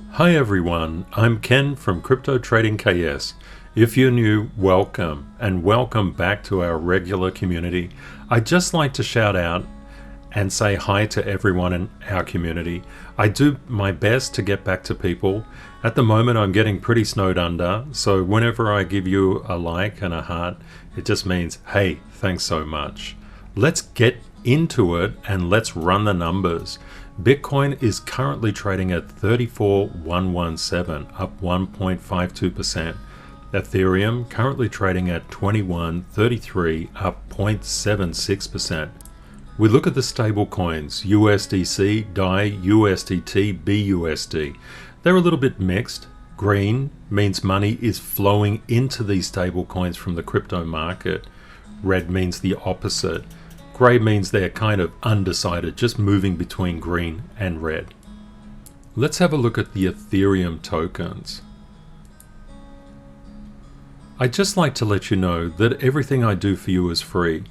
Hi everyone, I'm Ken from Crypto Trading KS. If you're new, welcome, and welcome back to our regular community. I'd just like to shout out and say hi to everyone in our community. I do my best to get back to people. At the moment I'm getting pretty snowed under, so whenever I give you a like and a heart, it just means, hey, thanks so much. Let's get into it and let's run the numbers. Bitcoin is currently trading at 34,117, up 1.52%. Ethereum currently trading at 21.33, up 0.76%. We look at the stable coins, USDC, DAI, USDT, BUSD. They're a little bit mixed. Green means money is flowing into these stable coins from the crypto market. Red means the opposite. Grey means they're kind of undecided, just moving between green and red. Let's have a look at the Ethereum tokens. I'd just like to let you know that everything I do for you is free.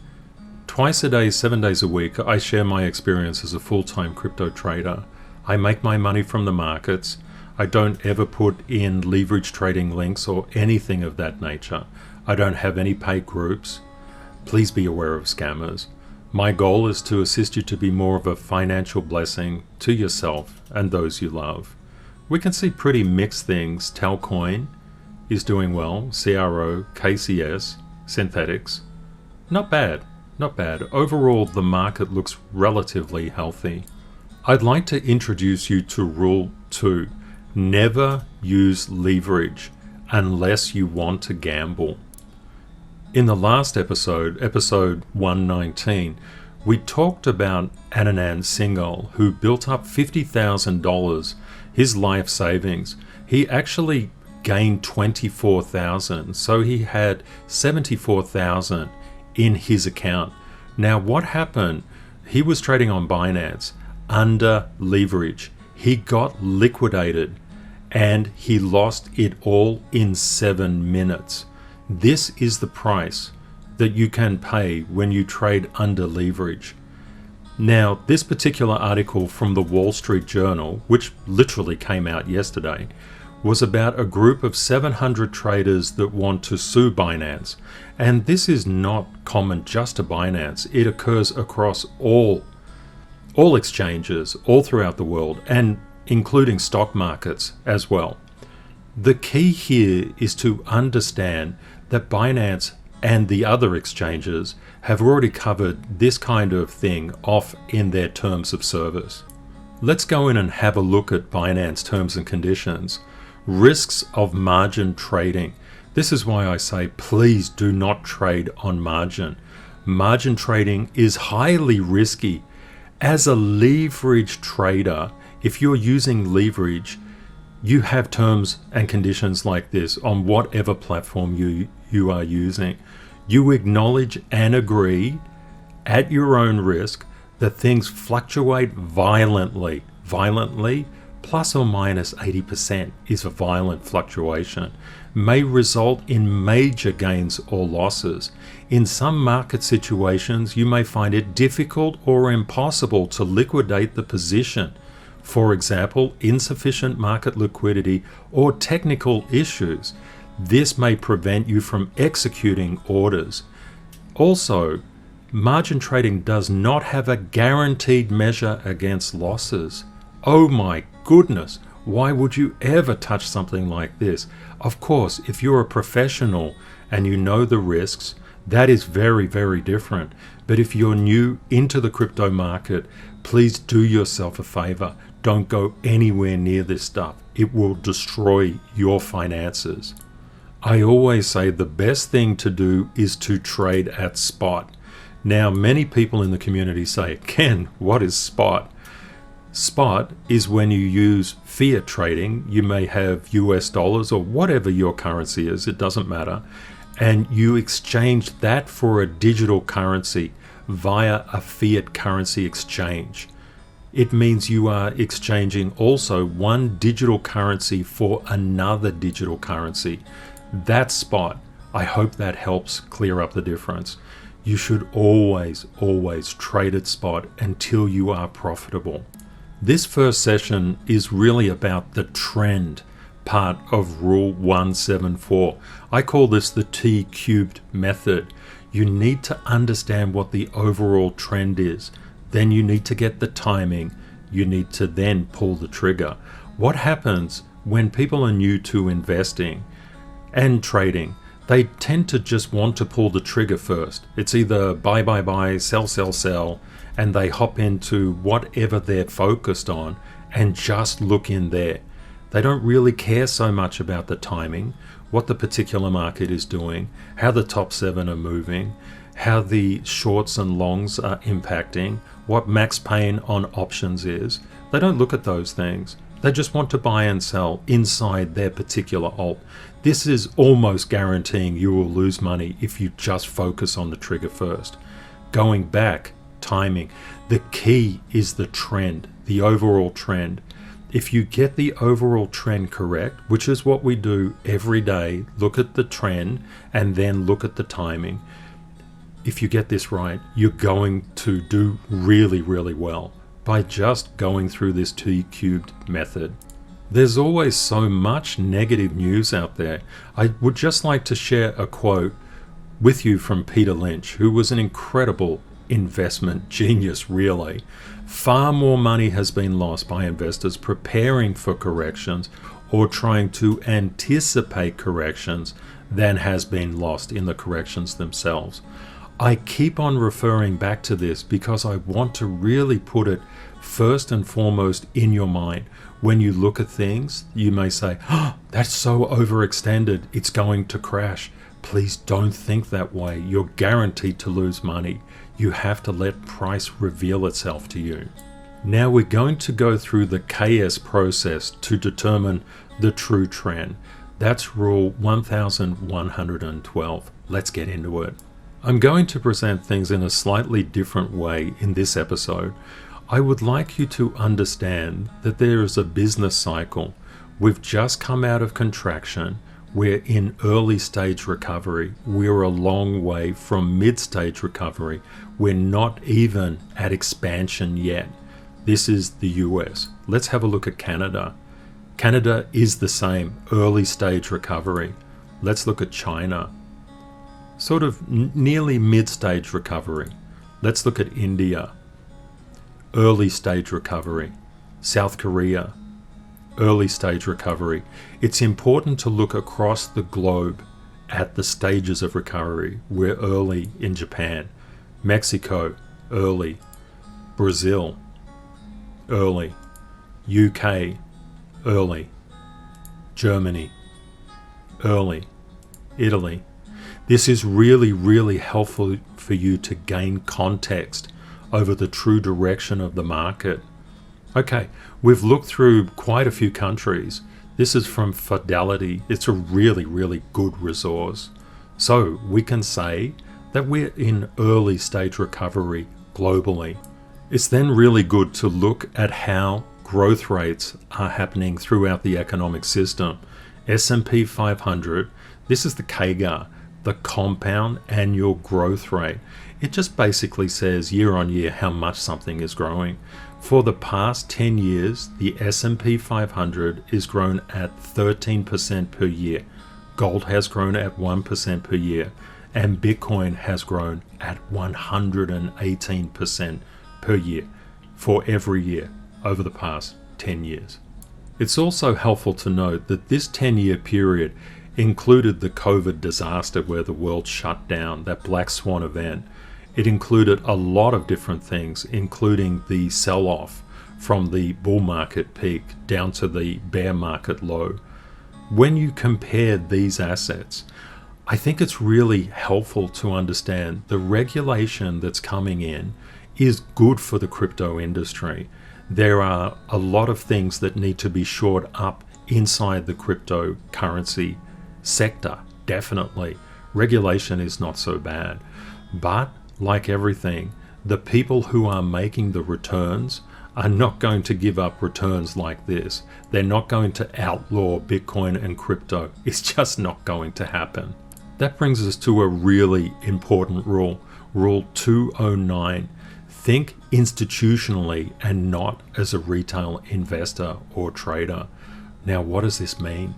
Twice a day, 7 days a week, I share my experience as a full-time crypto trader. I make my money from the markets. I don't ever put in leverage trading links or anything of that nature. I don't have any paid groups. Please be aware of scammers. My goal is to assist you to be more of a financial blessing to yourself and those you love. We can see pretty mixed things. Talcoin is doing well. CRO, KCS, synthetics. Not bad, not bad. Overall, the market looks relatively healthy. I'd like to introduce you to Rule 2. Never use leverage unless you want to gamble. In the last episode, episode 119, we talked about Anand Singhal, who built up $50,000, his life savings. He actually gained 24,000, so he had 74,000 in his account. Now what happened? He was trading on Binance under leverage. He got liquidated and he lost it all in 7 minutes. This is the price that you can pay when you trade under leverage. Now, this particular article from the Wall Street Journal, which literally came out yesterday, was about a group of 700 traders that want to sue Binance. And this is not common just to Binance. It occurs across all exchanges all throughout the world, and including stock markets as well. The key here is to understand that Binance and the other exchanges have already covered this kind of thing off in their terms of service. Let's go in and have a look at Binance terms and conditions. Risks of margin trading. This is why I say please do not trade on margin. Margin trading is highly risky. As a leverage trader, if you're using leverage, you have terms and conditions like this on whatever platform you are using. You acknowledge and agree at your own risk that things fluctuate violently. Violently, plus or minus 80% is a violent fluctuation, may result in major gains or losses. In some market situations, you may find it difficult or impossible to liquidate the position. For example, insufficient market liquidity or technical issues. This may prevent you from executing orders. Also, margin trading does not have a guaranteed measure against losses. Oh my goodness, why would you ever touch something like this? Of course, if you're a professional and you know the risks, that is very, very different. But if you're new into the crypto market, please do yourself a favor. Don't go anywhere near this stuff. It will destroy your finances. I always say the best thing to do is to trade at spot. Now, many people in the community say, Ken, what is spot? Spot is when you use fiat trading. You may have US dollars or whatever your currency is, it doesn't matter. And you exchange that for a digital currency via a fiat currency exchange. It means you are exchanging also one digital currency for another digital currency. That's spot. I hope that helps clear up the difference. You should always trade at spot until you are profitable. This first session is really about the trend part of Rule 174. I call this the T cubed method. You need to understand what the overall trend is. Then you need to get the timing. You need to then pull the trigger. What happens when people are new to investing and trading? They tend to just want to pull the trigger first. It's either buy, buy, buy, sell, sell, sell, and they hop into whatever they're focused on and just look in there. They don't really care so much about the timing, what the particular market is doing, how the top 7 are moving, how the shorts and longs are impacting, what max pain on options is. They don't look at those things. They just want to buy and sell inside their particular alt. This is almost guaranteeing you will lose money if you just focus on the trigger first. Going back, timing. The key is the trend, the overall trend. If you get the overall trend correct, which is what we do every day, look at the trend and then look at the timing. If you get this right, you're going to do really, really well by just going through this T cubed method. There's always so much negative news out there. I would just like to share a quote with you from Peter Lynch, who was an incredible investment genius, really. Far more money has been lost by investors preparing for corrections or trying to anticipate corrections than has been lost in the corrections themselves. I keep on referring back to this because I want to really put it first and foremost in your mind. When you look at things, you may say, "Oh, that's so overextended, it's going to crash." Please don't think that way. You're guaranteed to lose money. You have to let price reveal itself to you. Now we're going to go through the KS process to determine the true trend. That's Rule 1112. Let's get into it. I'm going to present things in a slightly different way in this episode. I would like you to understand that there is a business cycle. We've just come out of contraction. We're in early stage recovery. We're a long way from mid-stage recovery. We're not even at expansion yet. This is the US. Let's have a look at Canada. Canada is the same, early stage recovery. Let's look at China. Sort of nearly mid-stage recovery. Let's look at India. Early stage recovery. South Korea. Early stage recovery. It's important to look across the globe at the stages of recovery. We're early in Japan. Mexico, early. Brazil, early. UK, early. Germany, early. Italy. This is really, really helpful for you to gain context over the true direction of the market. Okay, we've looked through quite a few countries. This is from Fidelity. It's a really, really good resource. So we can say that we're in early stage recovery globally. It's then really good to look at how growth rates are happening throughout the economic system. S&P 500, this is the CAGR, the compound annual growth rate. It just basically says year on year how much something is growing. For the past 10 years, the S&P 500 is grown at 13% per year. Gold has grown at 1% per year, and Bitcoin has grown at 118% per year for every year over the past 10 years. It's also helpful to note that this 10-year period included the COVID disaster where the world shut down, that black swan event. It included a lot of different things, including the sell-off from the bull market peak down to the bear market low. When you compare these assets, I think it's really helpful to understand the regulation that's coming in is good for the crypto industry. There are a lot of things that need to be shored up inside the cryptocurrency sector, definitely. Regulation is not so bad. But like everything, the people who are making the returns are not going to give up returns like this. They're not going to outlaw Bitcoin and crypto. It's just not going to happen. That brings us to a really important rule, Rule 209. Think institutionally and not as a retail investor or trader. Now, what does this mean?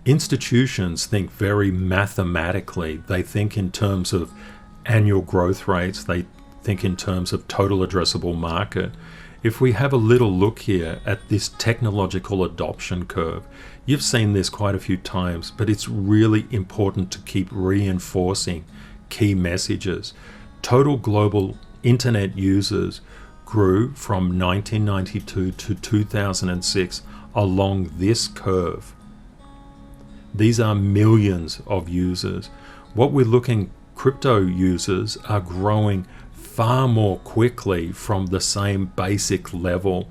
Institutions think very mathematically. They think in terms of annual growth rates. They think in terms of total addressable market. If we have a little look here at this technological adoption curve, you've seen this quite a few times, but it's really important to keep reinforcing key messages. Total global internet users grew from 1992 to 2006 along this curve. These are millions of users. What we're looking, crypto users are growing far more quickly from the same basic level.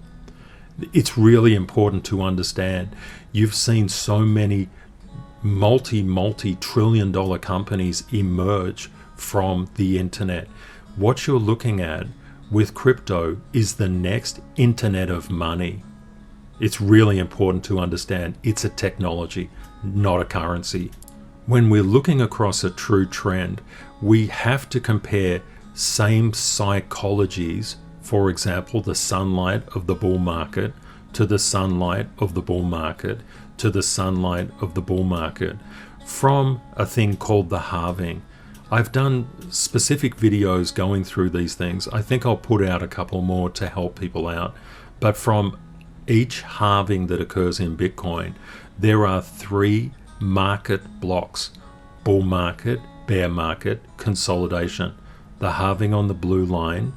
It's really important to understand. You've seen so many multi-trillion-dollar companies emerge from the internet. What you're looking at with crypto is the next internet of money. It's really important to understand it's a technology, not a currency. When we're looking across a true trend, we have to compare same psychologies, for example, the sunlight of the bull market to the sunlight of the bull market to the sunlight of the bull market from a thing called the halving. I've done specific videos going through these things. I think I'll put out a couple more to help people out. But from each halving that occurs in Bitcoin, there are 3 market blocks: bull market, bear market, consolidation. The halving on the blue line,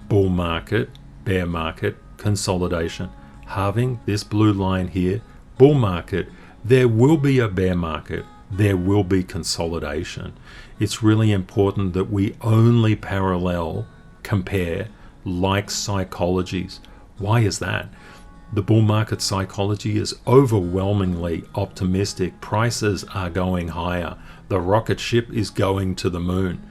bull market, bear market, consolidation. Halving, this blue line here, bull market, there will be a bear market, there will be consolidation. It's really important that we only compare like psychologies. Why is that? The bull market psychology is overwhelmingly optimistic. Prices are going higher. The rocket ship is going to the moon.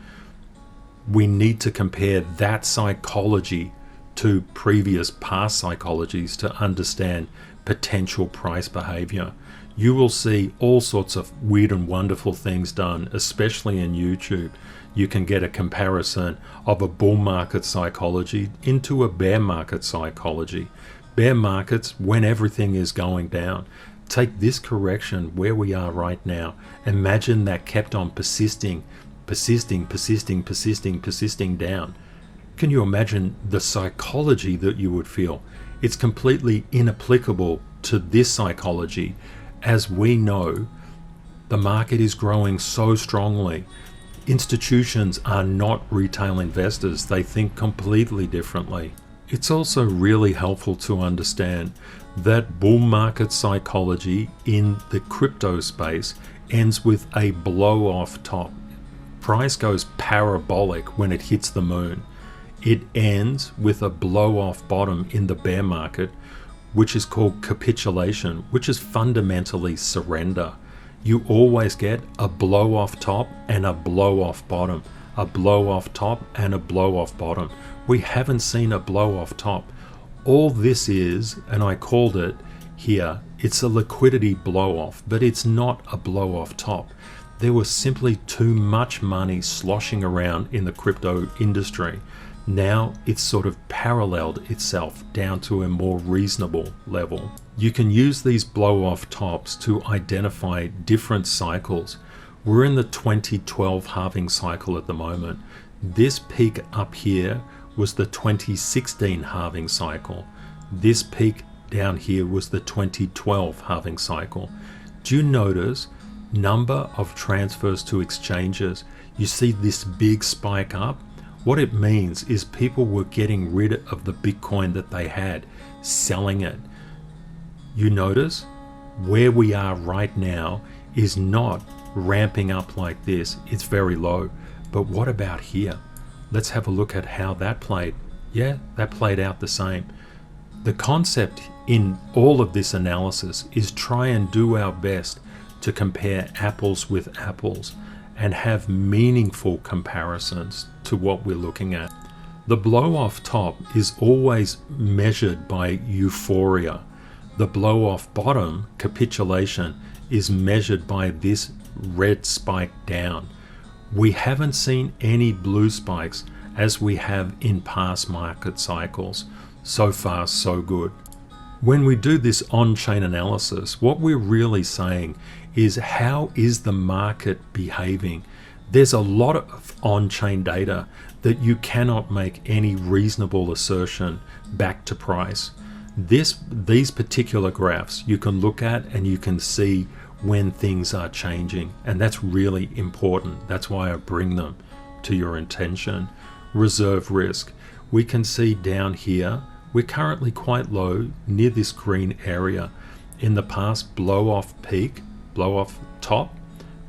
We need to compare that psychology to previous past psychologies to understand potential price behavior. You will see all sorts of weird and wonderful things done, especially in YouTube. You can get a comparison of a bull market psychology into a bear market psychology. Bear markets, when everything is going down. Take this correction where we are right now. Imagine that kept on persisting down. Can you imagine the psychology that you would feel? It's completely inapplicable to this psychology. As we know, the market is growing so strongly. Institutions are not retail investors. They think completely differently. It's also really helpful to understand that bull market psychology in the crypto space ends with a blow off top. Price goes parabolic when it hits the moon. It ends with a blow off bottom in the bear market, which is called capitulation, which is fundamentally surrender. You always get a blow off top and a blow off bottom, a blow off top and a blow off bottom. We haven't seen a blow off top. All this is, and I called it here, it's a liquidity blow off, but it's not a blow off top. There was simply too much money sloshing around in the crypto industry. Now it's sort of paralleled itself down to a more reasonable level. You can use these blow-off tops to identify different cycles. We're in the 2012 halving cycle at the moment. This peak up here was the 2016 halving cycle. This peak down here was the 2012 halving cycle. Do you notice number of transfers to exchanges? You see this big spike up? What it means is people were getting rid of the Bitcoin that they had, selling it. You notice where we are right now is not ramping up like this. It's very low. But what about here? Let's have a look at how that played. Yeah, that played out the same. The concept in all of this analysis is try and do our best to compare apples with apples and have meaningful comparisons to what we're looking at. The blow off top is always measured by euphoria. The blow off bottom, capitulation, is measured by this red spike down. We haven't seen any blue spikes, as we have in past market cycles. So far, so good. When we do this on-chain analysis, what we're really saying is, how is the market behaving? There's a lot of on-chain data that you cannot make any reasonable assertion back to price. These particular graphs you can look at and you can see when things are changing, and that's really important. That's why I bring them to your attention. Reserve risk. We can see down here, we're currently quite low near this green area. In the past blow off peak, blow off top,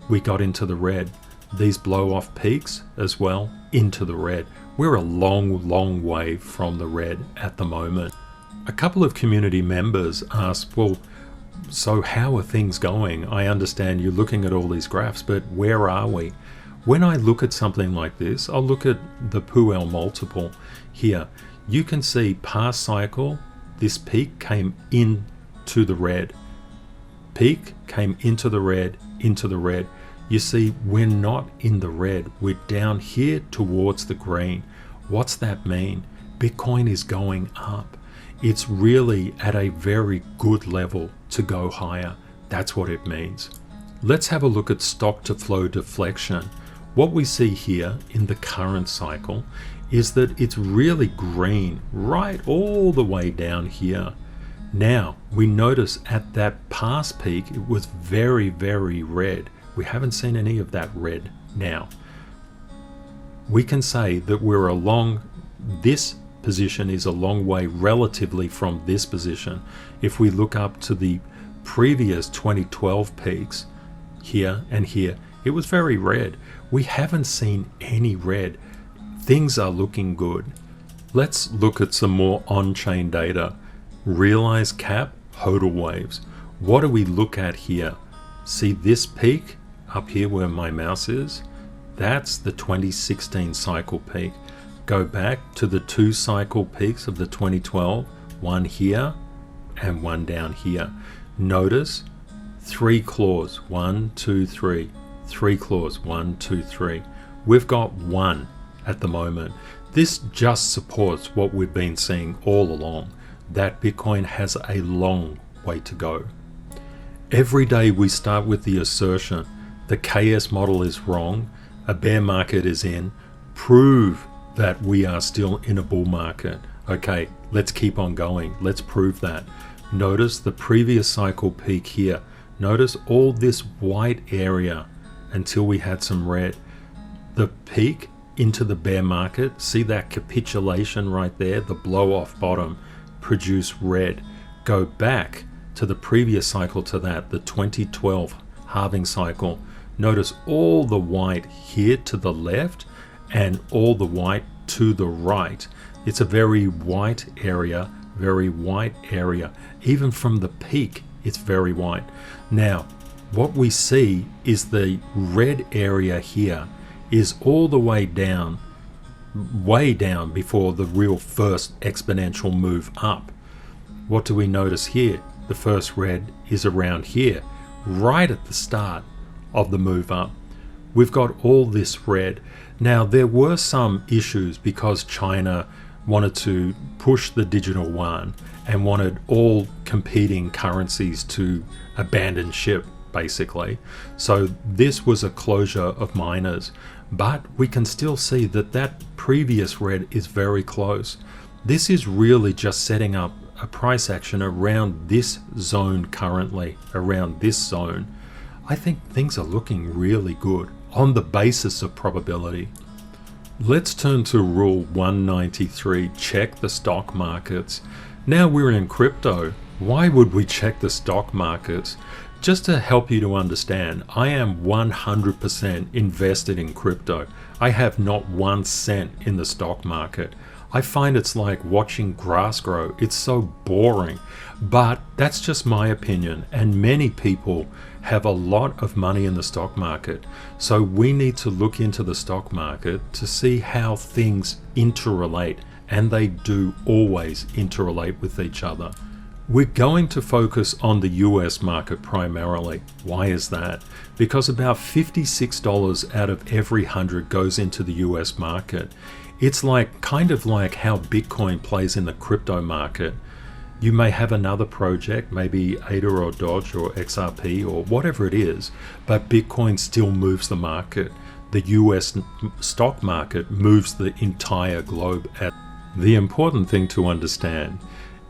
we got into the red. These blow off peaks as well into the red. We're a long way from the red at the moment. A couple of community members asked, well, so how are things going? I understand you're looking at all these graphs, but where are we? When I look at something like this, I'll look at the Puel multiple here. You can see past cycle, this peak came into the red. Peak came into the red, into the red. You see, we're not in the red. We're down here towards the green. What's that mean? Bitcoin is going up. It's really at a very good level to go higher. That's what it means. Let's have a look at stock to flow deflection. What we see here in the current cycle is that it's really green right all the way down here. Now, we notice at that past peak, it was very red. We haven't seen any of that red now. We can say that we're along, this position is a long way relatively from this position. If we look up to the previous 2012 peaks here and here, it was very red. We haven't seen any red. Things are looking good. Let's look at some more on-chain data. Realized cap, hodl waves. What do we look at here? See this peak up here where my mouse is? That's the 2016 cycle peak. Go back to the two cycle peaks of the 2012, one here and one down here. Notice 3 claws, 1, 2, 3. 3 claws, 1, 2, 3. We've got 1 at the moment. This just supports what we've been seeing all along, that Bitcoin has a long way to go. Every day we start with the assertion the KS model is wrong, a bear market is in, prove that we are still in a bull market. Okay, let's keep on going. Let's prove that. Notice the previous cycle peak here. Notice all this white area until we had some red. The peak into the bear market, see that capitulation right there, the blow off bottom, produce red. Go back to the previous cycle to that, the 2012 halving cycle. Notice all the white here to the left and all the white to the right. It's a very white area, very white area. Even from the peak, it's very white. Now, what we see is the red area here is all the way down before the real first exponential move up. What do we notice here? The first red is around here, right at the start of the move up. We've got all this red. Now, there were some issues because China wanted to push the digital yuan and wanted all competing currencies to abandon ship, basically. So this was a closure of miners, but we can still see that that previous red is very close. This is really just setting up a price action around this zone currently, around this zone. I think things are looking really good on the basis of probability. Let's turn to Rule 193, check the stock markets. Now we're in crypto. Why would we check the stock markets? Just to help you to understand, I am 100% invested in crypto. I have not 1 cent in the stock market. I find it's like watching grass grow. It's so boring, but that's just my opinion. And many people have a lot of money in the stock market. So we need to look into the stock market to see how things interrelate, and they do always interrelate with each other. We're going to focus on the US market primarily. Why is that? Because about $56 out of every 100 goes into the US market. It's like kind of like how Bitcoin plays in the crypto market. You may have another project, maybe ADA or Dodge or XRP or whatever it is, but Bitcoin still moves the market. The US stock market moves the entire globe. The important thing to understand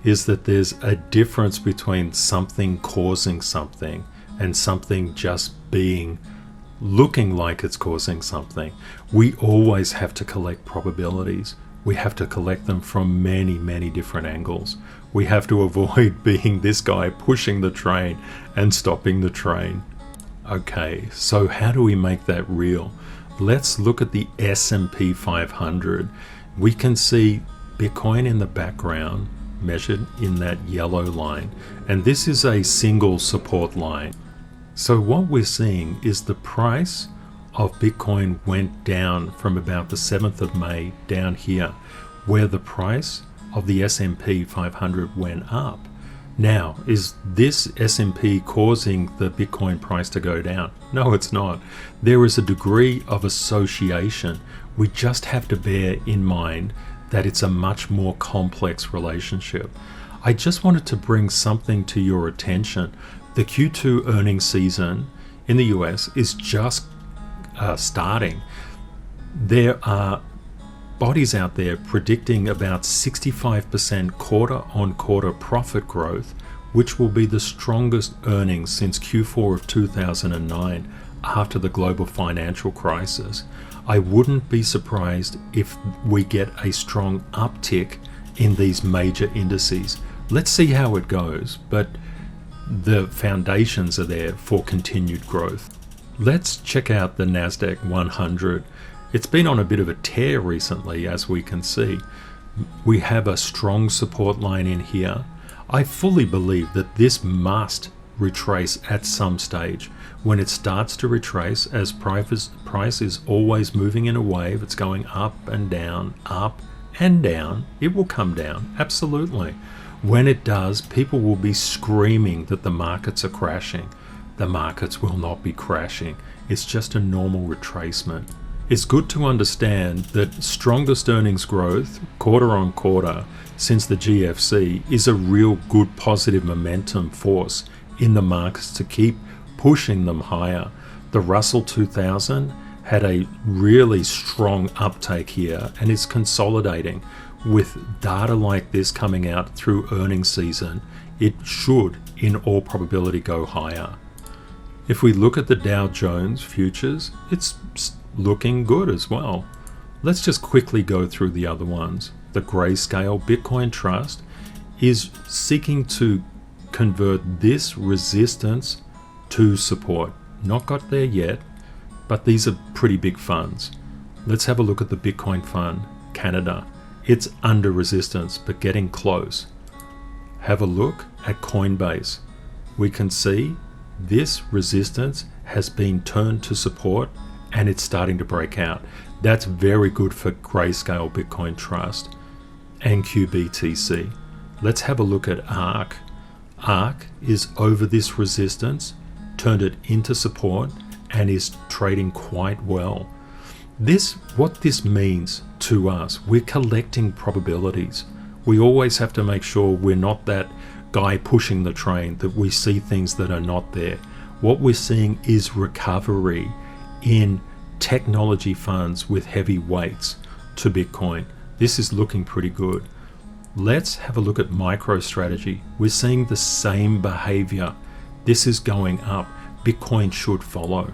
is that there's a difference between something causing something and something just looking like it's causing something. We always have to collect probabilities. We have to collect them from many, many different angles. We have to avoid being this guy pushing the train and stopping the train. Okay, so how do we make that real? Let's look at the S&P 500. We can see Bitcoin in the background measured in that yellow line, and this is a single support line. So what we're seeing is the price of Bitcoin went down from about the 7th of May down here, where the price of the S&P 500 went up. Now, is this S&P causing the Bitcoin price to go down? No, it's not. There is a degree of association. We just have to bear in mind that it's a much more complex relationship. I just wanted to bring something to your attention. The Q2 earnings season in the US is just starting. There are bodies out there predicting about 65% quarter-on-quarter profit growth, which will be the strongest earnings since Q4 of 2009 after the global financial crisis. I wouldn't be surprised if we get a strong uptick in these major indices. Let's see how it goes, but the foundations are there for continued growth. Let's check out the NASDAQ 100. It's been on a bit of a tear recently, as we can see. We have a strong support line in here. I fully believe that this must retrace at some stage. When it starts to retrace, as price is always moving in a wave, it's going up and down, it will come down, absolutely. When it does, people will be screaming that the markets are crashing. The markets will not be crashing. It's just a normal retracement. It's good to understand that strongest earnings growth quarter on quarter since the GFC is a real good positive momentum force in the markets to keep pushing them higher. The Russell 2000 had a really strong uptake here and is consolidating. With data like this coming out through earnings season, it should in all probability go higher. If we look at the Dow Jones futures, it's looking good as well. Let's just quickly go through the other ones. The Grayscale Bitcoin Trust is seeking to convert this resistance to support. Not got there yet, but these are pretty big funds. Let's have a look at the Bitcoin Fund, Canada. It's under resistance, but getting close. Have a look at Coinbase. We can see this resistance has been turned to support and it's starting to break out. That's very good for Grayscale Bitcoin Trust and QBTC. Let's have a look at ARK. ARK is over this resistance, turned it into support, and is trading quite well. What this means to us, we're collecting probabilities. We always have to make sure we're not that guy pushing the train, that we see things that are not there. What we're seeing is recovery in technology funds with heavy weights to Bitcoin. This is looking pretty good. Let's have a look at MicroStrategy. We're seeing the same behavior. This is going up. Bitcoin should follow.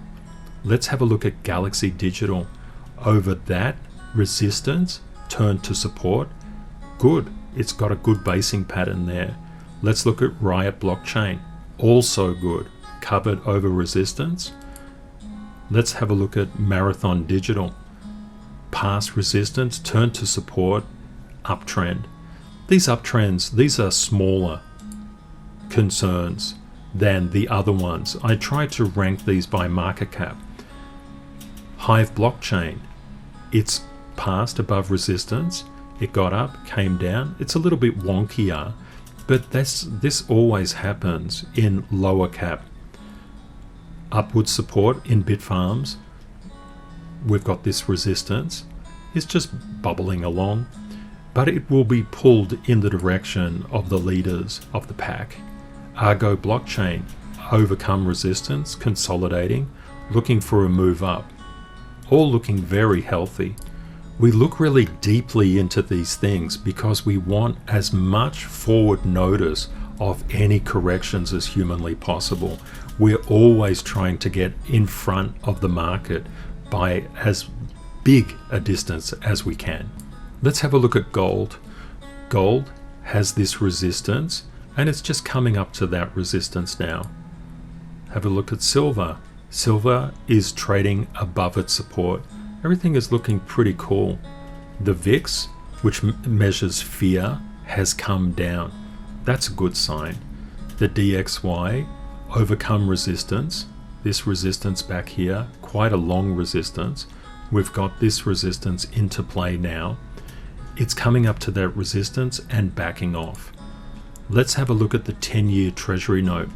Let's have a look at Galaxy Digital. Over that resistance turned to support. Good. It's got a good basing pattern there. Let's look at Riot Blockchain. Also good. Covered over resistance. Let's have a look at Marathon Digital. Past resistance turned to support. Uptrend. These uptrends, these are smaller concerns than the other ones. I tried to rank these by market cap. Hive Blockchain, it's passed above resistance. It got up, came down. It's a little bit wonkier, but this always happens in lower cap. Upward support in Bitfarms. We've got this resistance. is just bubbling along, but it will be pulled in the direction of the leaders of the pack. Argo blockchain, overcome resistance, consolidating, looking for a move up, all looking very healthy. We look really deeply into these things because we want as much forward notice of any corrections as humanly possible. We're always trying to get in front of the market by as big a distance as we can. Let's have a look at gold. Gold has this resistance and it's just coming up to that resistance now. Have a look at silver. Silver is trading above its support. Everything is looking pretty cool. The VIX, which measures fear, has come down. That's a good sign. The DXY, overcome resistance. This resistance back here, quite a long resistance. We've got this resistance into play now. It's coming up to that resistance and backing off. Let's have a look at the 10-year Treasury note.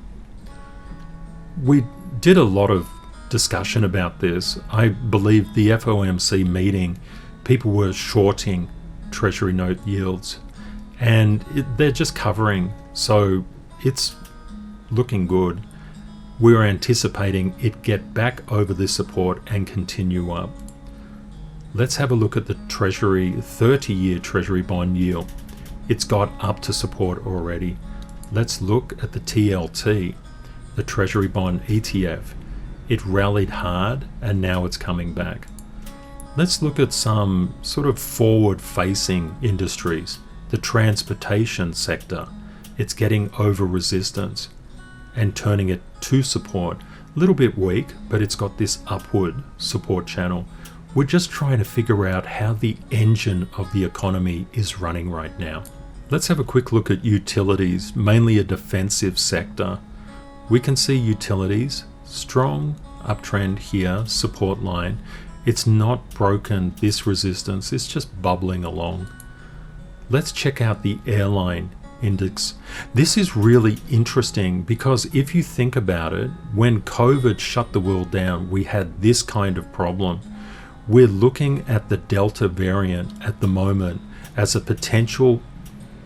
We did a lot of discussion about this. I believe the FOMC meeting, people were shorting Treasury note yields and they're just covering, so it's looking good. We're anticipating it get back over this support and continue up. Let's have a look at the Treasury 30-year Treasury bond yield. It's got up to support already. Let's look at the TLT, the Treasury bond ETF. It rallied hard and now it's coming back. Let's look at some sort of forward-facing industries. The transportation sector, it's getting over resistance and turning it to support. A little bit weak, but it's got this upward support channel. We're just trying to figure out how the engine of the economy is running right now. Let's have a quick look at utilities, mainly a defensive sector. We can see utilities, strong uptrend here, support line. It's not broken this resistance, it's just bubbling along. Let's check out the airline index. This is really interesting because if you think about it, when COVID shut the world down, we had this kind of problem. We're looking at the Delta variant at the moment as a potential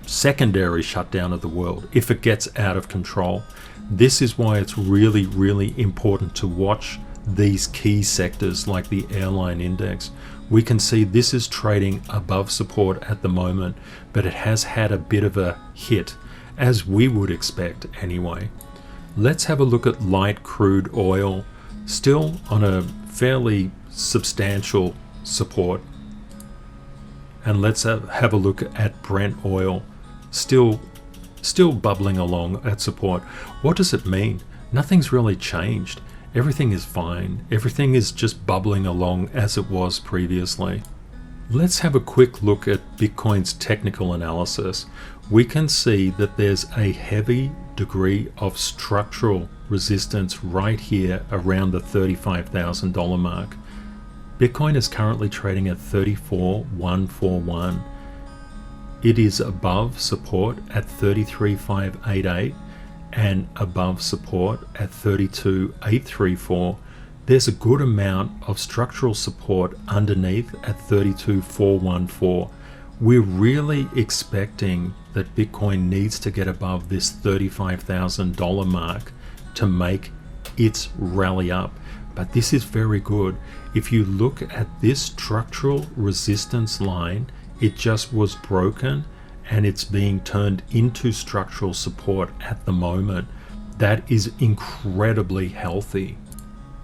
secondary shutdown of the world if it gets out of control. This is why it's really, really important to watch these key sectors like the airline index. We can see this is trading above support at the moment, but it has had a bit of a hit, as we would expect anyway. Let's have a look at light crude oil, still on a fairly substantial support. And let's have a look at Brent oil, still bubbling along at support. What does it mean? Nothing's really changed. Everything is fine. Everything is just bubbling along as it was previously. Let's have a quick look at Bitcoin's technical analysis. We can see that there's a heavy degree of structural resistance right here around the $35,000 mark. Bitcoin is currently trading at 34,141. It is above support at 33,588 and above support at 32,834. There's a good amount of structural support underneath at 32,414. We're really expecting that Bitcoin needs to get above this $35,000 mark to make its rally up. But this is very good. If you look at this structural resistance line, it just was broken and it's being turned into structural support at the moment. That is incredibly healthy.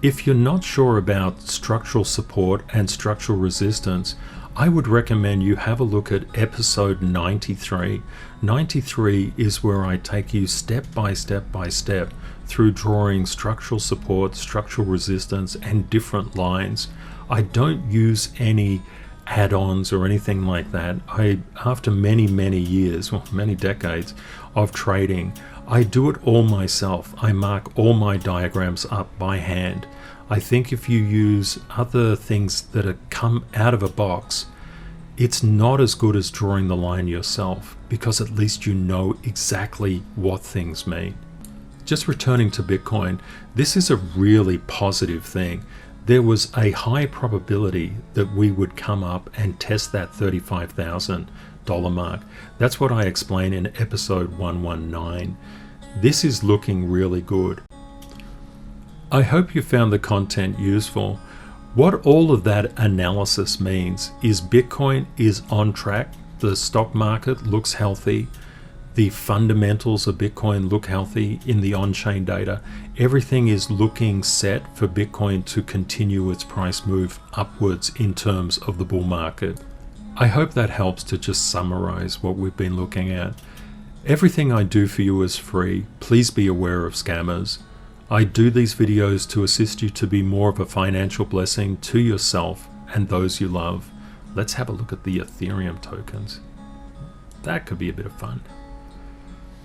If you're not sure about structural support and structural resistance, I would recommend you have a look at episode 93. 93 is where I take you step by step through drawing structural support, structural resistance, and different lines. I don't use any add-ons or anything like that. After many years, well, many decades of trading, I do it all myself. I mark all my diagrams up by hand. I think if you use other things that are come out of a box, it's not as good as drawing the line yourself, because at least you know exactly what things mean. Just returning to Bitcoin, this is a really positive thing. there was a high probability that we would come up and test that $35,000 mark. That's what I explain in episode 119. This is looking really good. I hope you found the content useful. What all of that analysis means is Bitcoin is on track, the stock market looks healthy, the fundamentals of Bitcoin look healthy in the on-chain data. Everything is looking set for Bitcoin to continue its price move upwards in terms of the bull market. I hope that helps to just summarize what we've been looking at. Everything I do for you is free. Please be aware of scammers. I do these videos to assist you to be more of a financial blessing to yourself and those you love. Let's have a look at the Ethereum tokens. That could be a bit of fun.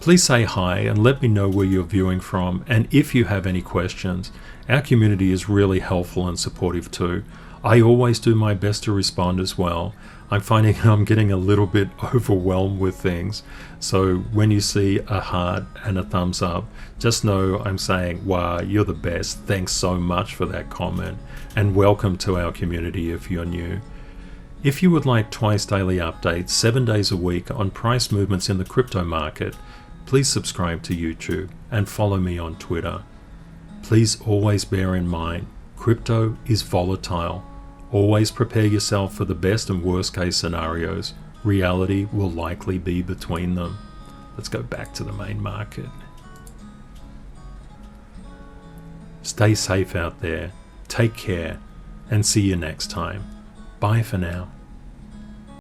Please say hi and let me know where you're viewing from, and if you have any questions. Our community is really helpful and supportive too. I always do my best to respond as well. I'm finding I'm getting a little bit overwhelmed with things, so when you see a heart and a thumbs up, just know I'm saying, wow, you're the best. Thanks so much for that comment, and welcome to our community if you're new. If you would like twice daily updates, 7 days a week on price movements in the crypto market, please subscribe to YouTube and follow me on Twitter. Please always bear in mind, crypto is volatile. Always prepare yourself for the best and worst case scenarios. Reality will likely be between them. Let's go back to the main market. Stay safe out there, take care, and see you next time. Bye for now.